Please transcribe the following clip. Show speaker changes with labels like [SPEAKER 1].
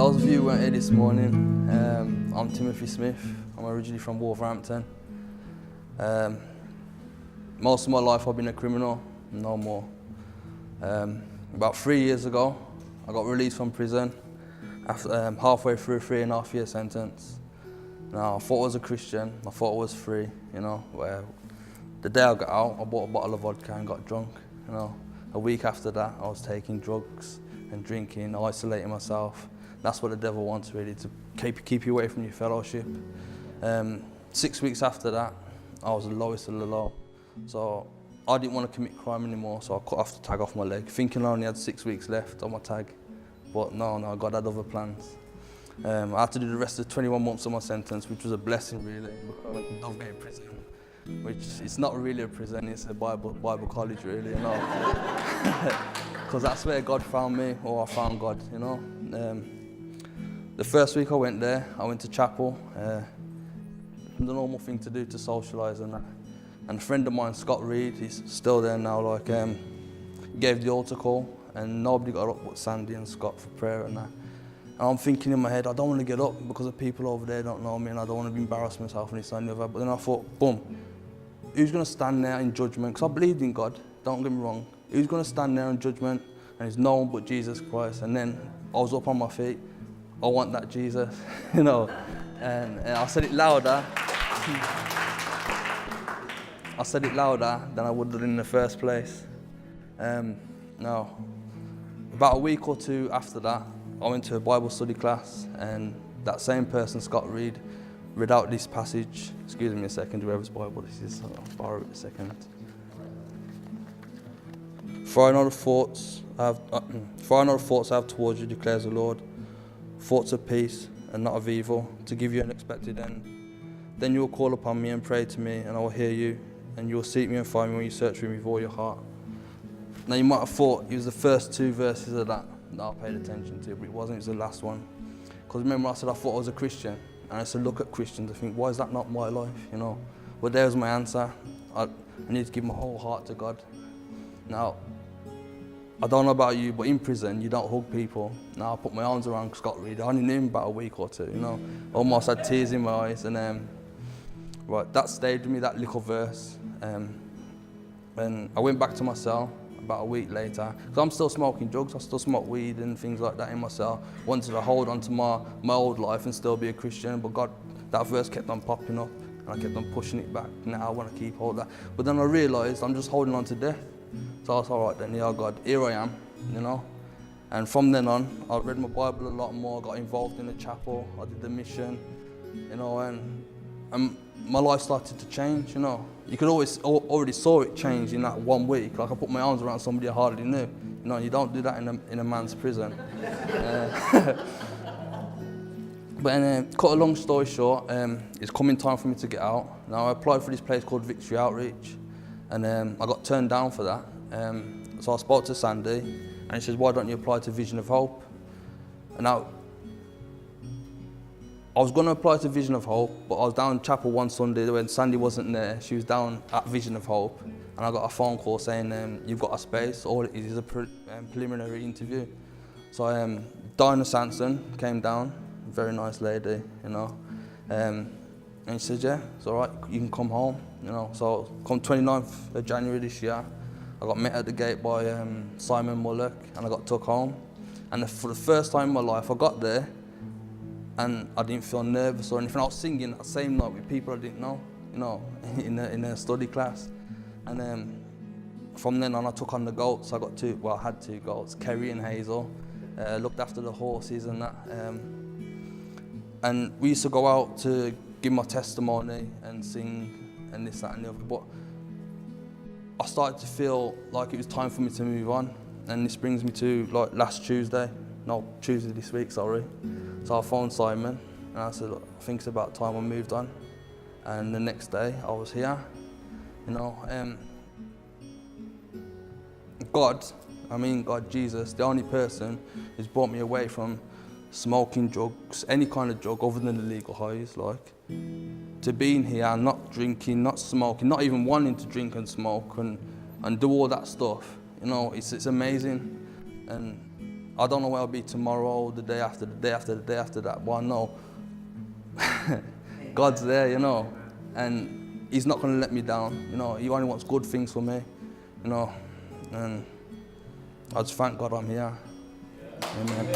[SPEAKER 1] Those of you who weren't here this morning, I'm Timothy Smith. I'm originally from Wolverhampton. Most of my life I've been a criminal, no more. About 3 years ago, I got released from prison after halfway through a 3.5-year sentence. Now, I thought I was a Christian, I thought I was free, you know. Where the day I got out, I bought a bottle of vodka and got drunk, you know. A week after that, I was taking drugs and drinking, isolating myself. That's what the devil wants, really, to keep you away from your fellowship. 6 weeks after that, I was the lowest of the low. So I didn't want to commit crime anymore, so I cut off the tag off my leg, thinking I only had 6 weeks left on my tag. But no, God had other plans. I had to do the rest of 21 months of my sentence, which was a blessing, really. I went to Dovegate prison, which it's not really a prison, it's a Bible college, really, you know. Because that's where God found me, or I found God, you know. The first week I went there, I went to chapel. The normal thing to do to socialise and that. And a friend of mine, Scott Reed, he's still there now, gave the altar call, and nobody got up but Sandy and Scott for prayer and that. And I'm thinking in my head, I don't want to get up because the people over there don't know me and I don't want to embarrass myself and this and the other. But then I thought, boom, who's going to stand there in judgment? Because I believed in God, don't get me wrong. Who's going to stand there in judgment? And it's no one but Jesus Christ. And then I was up on my feet. I want that Jesus, you know. And I said it louder. I said it louder than I would have in the first place. Now, about a week or two after that, I went to a Bible study class, and that same person, Scott Reed, read out this passage. Excuse me a second, whoever's Bible this is, I'll borrow it a second. For I know the thoughts I have towards you, declares the Lord, thoughts of peace and not of evil, to give you an expected end. Then you will call upon me and pray to me, and I will hear you, and you will seek me and find me when you search for me with all your heart. Now you might have thought it was the first two verses of that I paid attention to, but it wasn't, it was the last one. Because remember I said I thought I was a Christian, and I used to look at Christians and think, why is that not my life, you know? But there was my answer. I need to give my whole heart to God. Now, I don't know about you, but in prison, you don't hug people. Now I put my arms around Scott Reed. I only knew him about a week or two, you know. Almost had tears in my eyes, and right, that stayed with me, that little verse. And I went back to my cell about a week later, because I'm still smoking drugs, I still smoke weed and things like that in my cell. Wanted to hold on to my old life and still be a Christian, but God, that verse kept on popping up, and I kept on pushing it back. Now I want to keep hold of that. But then I realised I'm just holding on to death. So I was all right then, yeah, God, here I am, you know. And from then on, I read my Bible a lot more, got involved in the chapel, I did the mission, you know, and my life started to change, you know. You could already saw it change in that 1 week. Like I put my arms around somebody I hardly knew. You know, you don't do that in a man's prison. But cut a long story short, it's coming time for me to get out. Now I applied for this place called Victory Outreach, and I got turned down for that. So I spoke to Sandy, and he says, why don't you apply to Vision of Hope? And now, I was going to apply to Vision of Hope, but I was down in chapel one Sunday when Sandy wasn't there. She was down at Vision of Hope, and I got a phone call saying, you've got a space, all it is a preliminary interview. So Dinah Sanson came down, very nice lady, you know, and she said, yeah, it's all right, you can come home, you know. So come 29th of January this year, I got met at the gate by Simon Mullock, and I got took home. And for the first time in my life, I got there, and I didn't feel nervous or anything. I was singing that same night with people I didn't know, you know, in a study class. And from then on, I took on the goats. I had two goats, Kerry and Hazel. Looked after the horses and that. And we used to go out to give my testimony and sing and this, that, and the other. But I started to feel like it was time for me to move on. And this brings me to Tuesday this week, sorry. So I phoned Simon and I said, look, I think it's about time I moved on. And the next day I was here, you know. God, Jesus, the only person who's brought me away from smoking drugs, any kind of drug other than the legal highs, like, to being here, not drinking, not smoking, not even wanting to drink and smoke and do all that stuff, you know, it's amazing. And I don't know where I'll be tomorrow, the day after, the day after, the day after that, but I know God's there, you know, and He's not going to let me down, you know. He only wants good things for me, you know, and I just thank God I'm here. Amen.